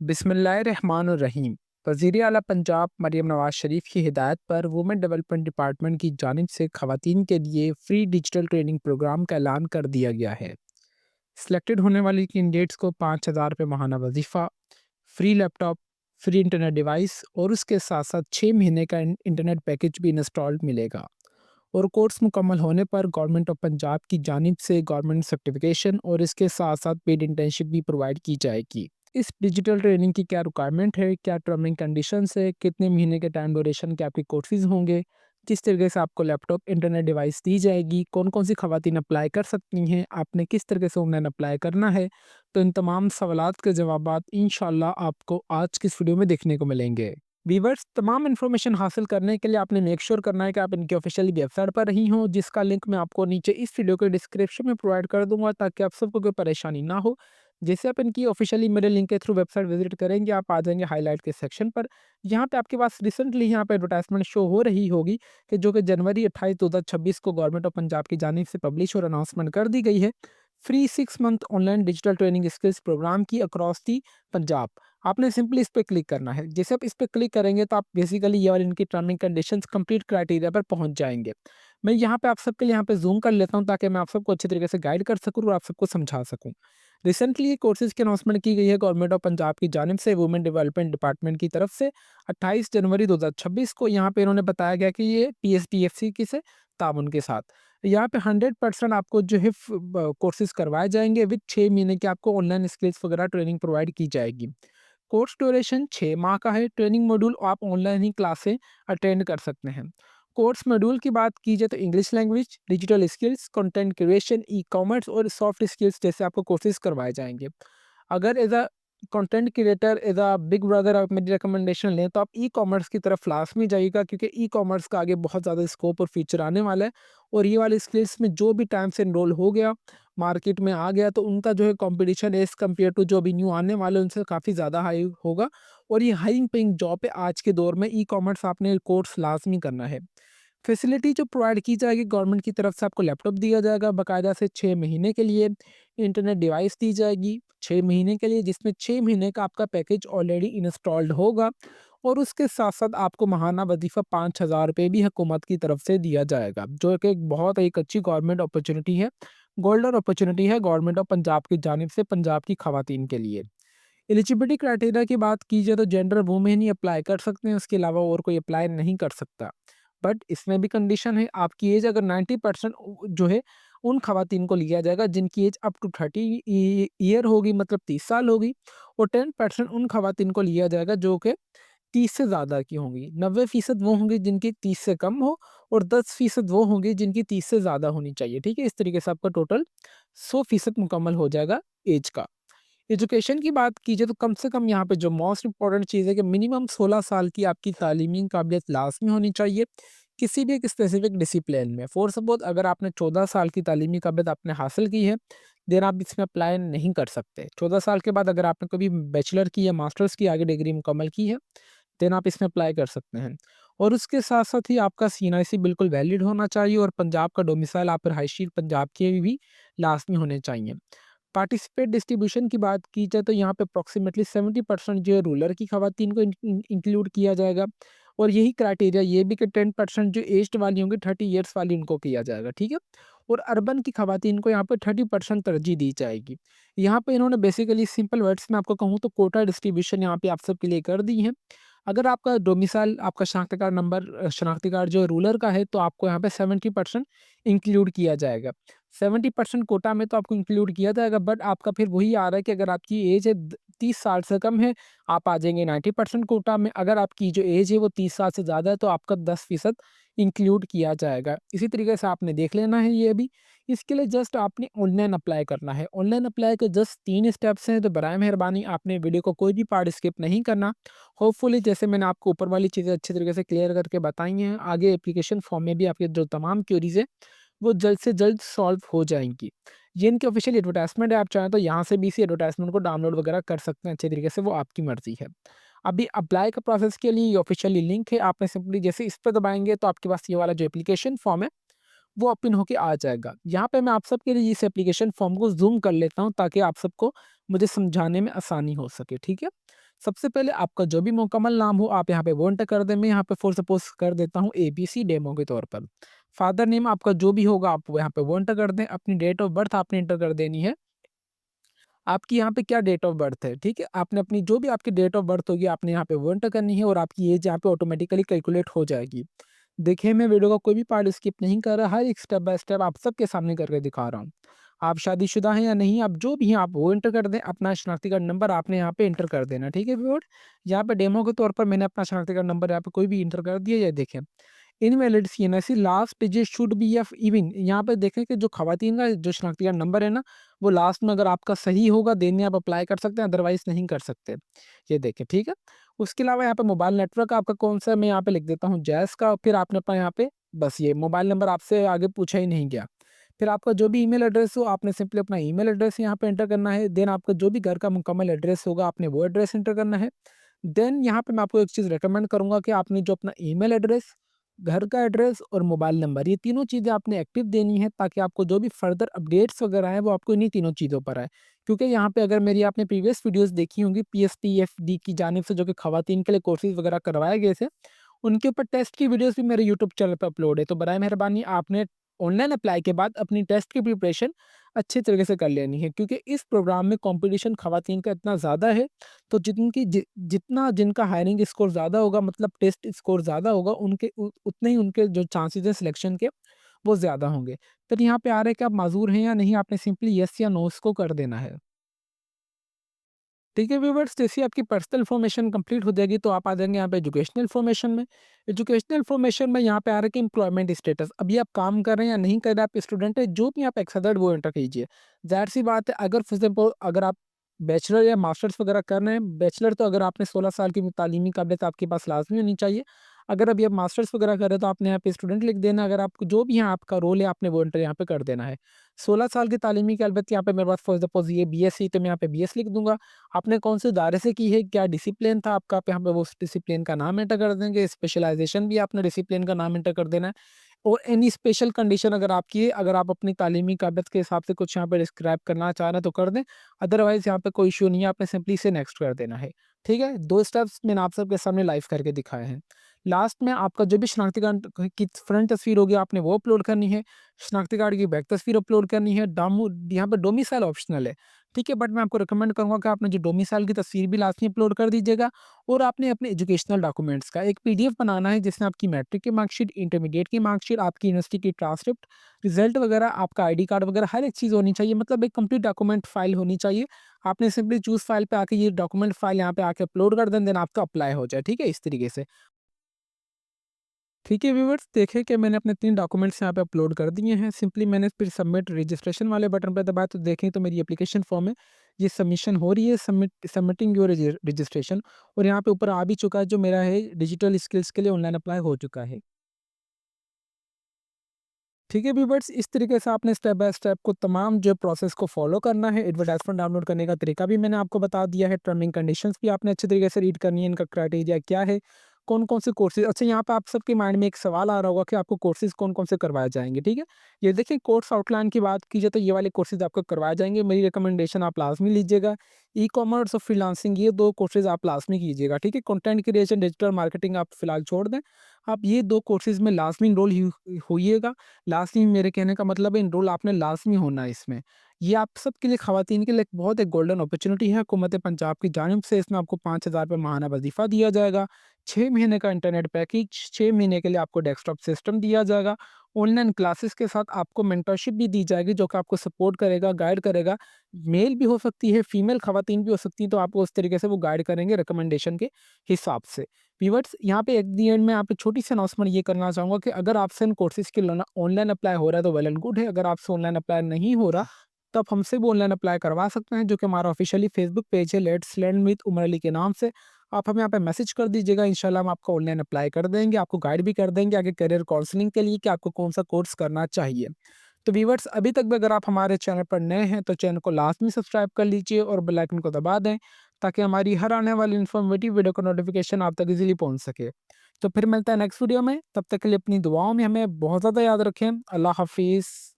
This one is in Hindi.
बिस्मिल्लाहिर्रहमानिर्रहीम। वज़ीर आला पंजाब मरीम नवाज़ शरीफ की हिदायत पर वुमेन डेवलपमेंट डिपार्टमेंट की जानिब से ख़वातीन के लिए फ्री डिजिटल ट्रेनिंग प्रोग्राम का ऐलान कर दिया गया है। सिलेक्टेड होने वाली कैंडिडेट्स को 5,000 रुपये माहाना वजीफ़ा, free laptop, free internet device और उसके साथ साथ 6 महीने का इंटरनेट पैकेज भी इंस्टॉल्ड मिलेगा। और कोर्स मुकम्मल होने पर गवर्नमेंट ऑफ पंजाब की जानिब से गवर्नमेंट सर्टिफिकेशन और इसके साथ साथ पेड इंटर्नशिप भी प्रोवाइड की जाएगी। इस डिजिटल ट्रेनिंग की क्या रिक्वायरमेंट है, क्या टर्म एंड कंडीशंस है, कितने महीने के टाइम ड्यूरेशन के आपके कोर्सेज होंगे, किस तरीके से आपको लैपटॉप इंटरनेट डिवाइस दी जाएगी, कौन कौन सी खवातीन अप्लाई कर सकती हैं, आपने किस तरीके से ऑनलाइन अप्लाई करना है, तो इन तमाम सवालात के जवाबात इंशाल्लाह आपको आज की इस वीडियो में देखने को मिलेंगे। वीवर्स, तमाम इन्फॉर्मेशन हासिल करने के लिए आपने मेक श्योर करना है कि आप इनकी ऑफिशियल वेबसाइट पर रही हों, जिसका लिंक मैं आपको नीचे इस वीडियो के डिस्क्रिप्शन में प्रोवाइड कर दूंगा ताकि आप सबको कोई परेशानी ना हो। जैसे आप इनकी ऑफिशियली मेरे लिंक के थ्रू वेबसाइट विजिट करेंगे, आप आ जाएंगे हाईलाइट के सेक्शन पर। यहाँ पे आपके पास रिसेंटली यहाँ पे एडवर्टाइजमेंट शो हो रही होगी कि जो कि जनवरी 28 2026 को गवर्नमेंट ऑफ पंजाब की जानिब से पब्लिश और अनाउंसमेंट कर दी गई है। Free 6 month online digital training skills program की अक्रॉस दी पंजाब। आपने सिंपली इस पे क्लिक करना है। जैसे आप इस पे क्लिक करेंगे तो आप बेसिकली ये वाली इनकी term and conditions complete criteria पर पहुंच जाएंगे। मैं यहाँ पे आप सबके लिए यहाँ पे जूम कर लेता हूँ ताकि मैं आप सबको अच्छे तरीके से गाइड कर सकूँ और आप सबको समझा सकूँ। रिसेंटली ये कोर्सेज की अनाउंसमेंट की गई है गवर्नमेंट ऑफ पंजाब की जानिब से वुमेन डेवलपमेंट डिपार्टमेंट की तरफ से 28 जनवरी 2026 को। यहाँ पे इन्होंने बताया गया कि ये PSPFC की से ताउन के साथ यहाँ पे 100% आपको जो है कोर्सेज करवाए जाएंगे विद 6 महीने की आपको ऑनलाइन स्किल्स वगैरह ट्रेनिंग प्रोवाइड की जाएगी। कोर्स ड्यूरेशन 6 माह का है। ट्रेनिंग मॉड्यूल आप ऑनलाइन ही क्लासें अटेंड कर सकते हैं। कोर्स मॉड्यूल की बात की जाए तो English language, digital skills, content creation, e-commerce और सॉफ्ट स्किल्स जैसे आपको कोर्सेज करवाए जाएंगे। अगर as a content creator, as a big brother आप मेरी रिकमेंडेशन लें तो आप ई-कॉमर्स की तरफ लाजमी जाइएगा, क्योंकि ई-कॉमर्स का आगे बहुत ज़्यादा स्कोप और फ्यूचर आने वाला है। और ये वाली स्किल्स में जो भी टाइम से इनरोल हो गया, मार्केट में आ गया, तो उनका जो है कंपटीशन एज़ कम्पेयर टू जो अभी न्यू आने वाले हैं, उनसे काफ़ी ज़्यादा हाई होगा। और ये हाई पेइंग जॉब है आज के दौर में। ई-कॉमर्स आपने कोर्स लाज़मी करना है। फैसिलिटी जो प्रोवाइड की जाएगी गवर्नमेंट की तरफ से, आपको लैपटॉप दिया जाएगा बाकायदा से 6 महीने के लिए, इंटरनेट डिवाइस दी जाएगी 6 महीने के लिए, जिसमें 6 महीने का आपका पैकेज ऑलरेडी इंस्टॉल्ड होगा। और उसके साथ-साथ आपको माहाना वज़ीफ़ा 5,000 रुपये भी हुकूमत की तरफ से दिया जाएगा, जो कि एक बहुत एक अच्छी गवर्नमेंट अपॉर्च्युनिटी है, गोल्डन अपॉर्च्युनिटी है गवर्नमेंट ऑफ पंजाब की जानिब से पंजाब की ख़वातीन के लिए। एलिजिबिलिटी क्राइटेरिया की बात की जाए तो जेंडर वुमेन ही अप्लाई कर सकते हैं, उसके अलावा और कोई अप्लाई नहीं कर सकता। बट इसमें भी कंडीशन है, आपकी एज अगर 90% जो है उन खवातीन को लिया जाएगा जिनकी एज अप टू 30 ईयर होगी, मतलब 30 साल होगी। और 10% उन खवातीन को लिया जाएगा जो कि 30 से ज़्यादा की होंगी। 90% वो होंगी जिनकी 30 से कम हो, और 10% वो होंगी जिनकी 30 से ज़्यादा होनी चाहिए। ठीक है, इस तरीके से आपका टोटल 100% मुकम्मल हो जाएगा एज का। एजुकेशन की बात की जाए तो कम से कम यहाँ पे जो मोस्ट इम्पोर्टेंट चीज़ है कि मिनिमम 16 साल की आपकी तालीमी काबिलियत लाजमी होनी चाहिए किसी भी एक स्पेसिफिक डिसिप्लिन में। फॉर सपोज अगर आपने 14 साल की तालीमी काबिलियत आपने हासिल की है, देन आप इसमें अप्लाई नहीं कर सकते। 14 साल के बाद अगर आपने कभी बैचलर की या मास्टर्स की आगे डिग्री मुकम्मल की है, देन आप इसमें अप्लाई कर सकते हैं। और उसके साथ साथ ही आपका CNIC बिल्कुल वैलिड होना चाहिए, और पंजाब का डोमिसाइल आप फिर हाई स्ट्रीट पंजाब के भी लाजमी होने चाहिए। पार्टिसिपेट डिस्ट्रीब्यूशन की बात की जाए तो यहाँ पे अप्रॉक्सीमेटली 70% जो है रूरल की खवातीन को इंक्लूड किया जाएगा। और यही क्राइटेरिया ये भी कि 10% जो एज्ड वाली होंगी 30 ईयर्स वाली, उनको किया जाएगा। ठीक है, और अर्बन की खवातीन को यहाँ पे 30% तरजीह दी जाएगी। यहाँ पे इन्होंने बेसिकली सिंपल वर्ड्स में आपको कहूँ तो कोटा डिस्ट्रीब्यूशन यहाँ पे आप सबके लिए कर दी है। अगर आपका डोमिसाइल, आपका शनाख्ती कार्ड नंबर, शनाख्ती कार्ड जो रूरल का है, तो आपको यहाँ पे 70% इंक्लूड किया जाएगा। 70% कोटा में तो आपको इंक्लूड किया जाएगा, बट आपका फिर वही आ रहा है कि अगर आपकी एज है 30 साल से कम है, आप आ जाएंगे 90% कोटा में। अगर आपकी जो एज है वो 30 साल से ज़्यादा है, तो आपका 10% इंक्लूड किया जाएगा। इसी तरीके से आपने देख लेना है ये भी। इसके लिए जस्ट आपने ऑनलाइन अप्लाई करना है। ऑनलाइन अप्लाई के जस्ट 3 स्टेप्स हैं, तो बराए मेहरबानी आपने वीडियो को कोई भी पार्ट स्किप नहीं करना। होपफुली जैसे मैंने आपको ऊपर वाली चीज़ें अच्छे तरीके से क्लियर करके बताई हैं, आगे एप्लीकेशन फॉर्म में भी आपके जो तमाम क्वेरीज है वो जल्द से जल्द सॉल्व हो जाएंगी। ये इनकी ऑफिशियल एडवर्टाइजमेंट है, आप चाहें तो यहाँ से भी इसी एडवर्टाइजमेंट को डाउनलोड वगैरह कर सकते हैं अच्छे तरीके से, वो आपकी मर्जी है। अभी अप्लाई का प्रोसेस के लिए ऑफिशियली लिंक है, आपने सिंपली जैसे इस पर दबाएंगे तो आपके पास ये वाला जो एप्लीकेशन फॉर्म है वो ओपन होके आ जाएगा। यहाँ पे मैं आप सबके लिए इस एप्लीकेशन फॉर्म को ज़ूम कर लेता हूँ ताकि आप सबको मुझे समझाने में आसानी हो सके। ठीक है? सबसे पहले आपका जो भी मुकम्मल नाम हो आप यहाँ पे वो एंटर कर दें। मैं यहाँ पे फॉर सपोज़ कर देता हूँ एबीसी डेमो के तौर पर। फादर नेम आपका जो भी होगा आप वो यहाँ पे वो एंटर कर दें। अपनी डेट ऑफ बर्थ आपने एंटर कर देनी है। आपकी यहाँ पे क्या डेट ऑफ बर्थ है, ठीक है? आपने अपनी जो भी आपकी डेट ऑफ बर्थ होगी आपने यहाँ पे वो एंटर करनी है और आपकी एज यहाँ पे ऑटोमेटिकली कैलकुलेट हो जाएगी। देखिए मैं वीडियो का कोई भी पार्ट स्किप नहीं कर रहा, हर एक स्टेप बाय स्टेप आप सबके सामने करके दिखा रहा हूँ। आप शादीशुदा हैं या नहीं, आप जो भी हैं आप वो एंटर कर दें। अपना शनाख्ती कार्ड नंबर आपने यहाँ पे एंटर कर देना, ठीक है व्यूअर्स? यहाँ पे डेमो के तौर पर मैंने अपना शनाख्ती कार्ड नंबर यहाँ पे कोई भी एंटर कर दिया। ये देखें इनवैलिड सी है ना, ऐसी last digit should be F even. यहाँ पे देखें कि जो खवातीन का जो शनाख्ती कार्ड नंबर है ना, वो लास्ट में अगर आपका सही होगा देन आप अप्लाई कर सकते हैं, अदरवाइज नहीं कर सकते। ये देखें, ठीक है? उसके अलावा यहाँ पे मोबाइल नेटवर्क आपका कौन सा है, मैं यहाँ पे लिख देता हूँ जैस का। फिर आपने अपना यहाँ पे बस ये मोबाइल नंबर आपसे आगे पूछा ही नहीं गया। फिर आपका जो भी ईमेल एड्रेस हो आपने सिंपली अपना ईमेल एड्रेस यहाँ पे एंटर करना है। देन आपका जो भी घर का मुकम्मल एड्रेस होगा आपने वो एड्रेस एंटर करना है। देन यहाँ पे मैं आपको एक चीज़ रिकमेंड करूँगा कि आपने जो अपना ईमेल एड्रेस, घर का एड्रेस और मोबाइल नंबर, ये तीनों चीज़ें आपने एक्टिव देनी है ताकि आपको जो भी फर्दर अपडेट्स वगैरह आएँ वो आपको इन्हीं तीनों चीज़ों पर आए। क्योंकि यहाँ पे अगर मेरी आपने प्रीवियस वीडियोज़ देखी होंगी पीएसटीएफडी की जानिब से जो कि खवातीन के लिए कोर्सेज़ वगैरह करवाए गए थे, उनके ऊपर टेस्ट की वीडियोज़ भी मेरे यूट्यूब चैनल पे अपलोड है। तो बराए मेहरबानी आपने ऑनलाइन अप्लाई के बाद अपनी टेस्ट की प्रिपरेशन अच्छे तरीके से कर लेनी है, क्योंकि इस प्रोग्राम में कॉम्पिटिशन खवातीन का इतना ज़्यादा है। तो जितना जिनका हायरिंग स्कोर ज़्यादा होगा, मतलब टेस्ट स्कोर ज़्यादा होगा, उनके उतने ही उनके जो चांसेस हैं सिलेक्शन के वो ज़्यादा होंगे। फिर यहाँ पे आ रहा है कि आप माज़ूर हैं या नहीं, आपने सिंपली येस या नो को कर देना है। ठीक है व्यूवर्स, जैसे ही आपकी पर्सनल इन्फॉर्मेशन कंप्लीट हो जाएगी तो आप आ जाएंगे यहाँ पे एजुकेशनल इन्फॉर्मेशन में। एजुकेशनल इन्फॉर्मेशन में यहाँ पे आ रहा है कि एम्प्लॉयमेंट स्टेटस, अभी आप काम कर रहे हैं या नहीं कर रहे, आप स्टूडेंट है, जो भी आप एक्सर्ड वो एंटर कीजिए। जाहिर सी बात है, अगर फॉर एग्जाम्पल अगर आप बैचलर या मास्टर्स वगैरह कर रहे हैं, बैचलर तो अगर आपने 16 साल की तालीमी काबिलियत आपके पास लाजमी होनी चाहिए। अगर अभी आप मास्टर्स वगैरह कर रहे हैं तो आपने यहाँ पे स्टूडेंट लिख देना। अगर आपको जो भी यहाँ आपका रोल है आपने वो एंटर यहाँ पे कर देना है। 16 साल की तालीमी की अलबत्त यहाँ पे मेरे पास फॉर सपोज ये बीएससी, तो मैं यहाँ पे बीएस लिख दूंगा। आपने कौन से दायरे से की है, क्या डिसिप्लिन था आपका, आप यहाँ पे वो डिसिप्लिन का नाम एंटर कर देंगे। स्पेशलाइजेशन भी आपने डिसिप्लिन का नाम एंटर कर देना है। और एनी स्पेशल कंडीशन अगर आपकी है, अगर आप अपनी तालीमी काबिलियत के हिसाब से कुछ यहाँ पे डिस्क्राइब करना चाह रहे हैं तो कर दें, अदरवाइज यहाँ पे कोई इशू नहीं है, आपने सिंपली से नेक्स्ट कर देना है। ठीक है, 2 स्टेप्स मैंने आप सबके सामने लाइव करके दिखाए हैं। लास्ट में आपका जो भी शनाख्ती कार्ड की फ्रंट तस्वीर होगी आपने वो अपलोड करनी है, शनाख्ती कार्ड की बैक तस्वीर अपलोड करनी है। डामू यहाँ पे डोमिसाइल ऑप्शनल है, ठीक है, बट मैं आपको रिकमेंड करूँगा कि आपने जो डोमिसाइल की तस्वीर भी लास्ट में अपलोड कर दीजिएगा। और आपने अपने एजुकेशनल डॉक्यूमेंट्स का एक पीडीएफ बनाना है जिसमें आपकी मैट्रिक की मार्कशीट, इंटरमीडिएट की मार्कशीट, आपकी यूनिवर्सिटी की ट्रांसक्रिप्ट, रिजल्ट वगैरह, आपका आईडी कार्ड वगैरह हर एक चीज़ होनी चाहिए, मतलब एक कंप्लीट डॉक्यूमेंट फाइल होनी चाहिए। आपने सिंपली चूज़ फाइल पे आके ये डॉक्यूमेंट फाइल यहाँ पे आके अपलोड कर दें, देन आपका अप्लाई हो जाए। ठीक है, इस तरीके से। ठीक है व्यूअर्स, देखें कि मैंने अपने 3 डॉक्यूमेंट्स यहाँ पे अपलोड कर दिए हैं। सिंपली मैंने फिर सबमिट रजिस्ट्रेशन वाले बटन पे दबाया तो देखें तो मेरी एप्लीकेशन फॉर्म है, ये सबमिशन हो रही है, सबमिटिंग योर रजिस्ट्रेशन। और यहाँ पे ऊपर आ भी चुका है जो मेरा है डिजिटल स्किल्स के लिए ऑनलाइन अप्लाई हो चुका है। ठीक है व्यूअर्स, इस तरीके से आपने स्टेप बाय स्टेप को तमाम जो प्रोसेस को फॉलो करना है। एडवर्टाइजमेंट डाउनलोड करने का तरीका भी मैंने आपको बता दिया है। टर्म एंड कंडीशंस भी आपने अच्छे तरीके से रीड करनी है, इनका क्राइटेरिया क्या है, कौन-कौन से कोर्सेज़। अच्छा, यहाँ पे आप सबके माइंड में एक सवाल आ रहा होगा कि आपको कोर्सेज़ कौन-कौन से करवाए जाएँगे, ठीक है? ये देखिए, कोर्स आउटलाइन की बात की जाए तो ये वाले कोर्सेज़ आपको करवाए जाएँगे। मेरी रिकमेंडेशन आप लाज़मी लीजिएगा। ई-कॉमर्स और फ्रीलांसिंग, ये 2 कोर्सेज़ आप लाज़मी कीजिएगा, ठीक है? कंटेंट क्रिएशन, डिजिटल मार्केटिंग आप फिलहाल छोड़ दें। आप ये 2 कोर्सेज़ में लाज़मी इनरोल होइएगा। लाज़मी मेरे कहने का मतलब है इनरोल आपने लाज़मी होना है इसमें। ये आप सबके लिए, ख़वातीन के लिए एक बहुत एक गोल्डन अपॉर्च्युनिटी है हुकूमत पंजाब की जानिब से। इसमें आपको 5,000 रुपए माहाना वज़ीफ़ा दिया जाएगा, 6 महीने का इंटरनेट पैकेज, 6 महीने के लिए आपको डेस्कटॉप सिस्टम दिया जाएगा। ऑनलाइन क्लासेस के साथ आपको मेंटरशिप भी दी जाएगी जो कि आपको सपोर्ट करेगा, गाइड करेगा। मेल भी हो सकती है, फीमेल ख़वातीन भी हो सकती हैं, तो आपको उस तरीके से वो गाइड करेंगे रिकमेंडेशन के हिसाब से। व्यूअर्स, यहाँ पे एट द एंड में यहाँ पे छोटी सी अनाउंसमेंट ये करना चाहूँगा कि अगर आपसे इन कोर्सेज़ के लिए ऑनलाइन अप्लाई हो रहा है तो वेल एंड गुड है। अगर आपसे ऑनलाइन अप्लाई नहीं हो रहा तो आप हमसे भी ऑनलाइन अप्लाई करवा सकते हैं, जो कि हमारा ऑफिशियली फेसबुक पेज है let's learn with Umar Ali के नाम से। आप हमें यहाँ पे मैसेज कर दीजिएगा, इंशाल्लाह हम आपको ऑनलाइन अप्लाई कर देंगे, आपको गाइड भी कर देंगे आगे करियर काउंसलिंग के लिए कि आपको कौन सा कोर्स करना चाहिए। तो व्यूअर्स, अभी तक भी अगर आप हमारे चैनल पर नए हैं तो चैनल को लाजमी सब्सक्राइब कर लीजिए और बेल आइकन को दबा दें ताकि हमारी हर आने वाली इन्फॉर्मेटिव वीडियो का नोटिफिकेशन आप तक इजीली पहुंच सके। तो फिर मिलता है नेक्स्ट वीडियो में, तब तक के लिए अपनी दुआओं में हमें बहुत ज़्यादा याद रखें। अल्लाह हाफिज़।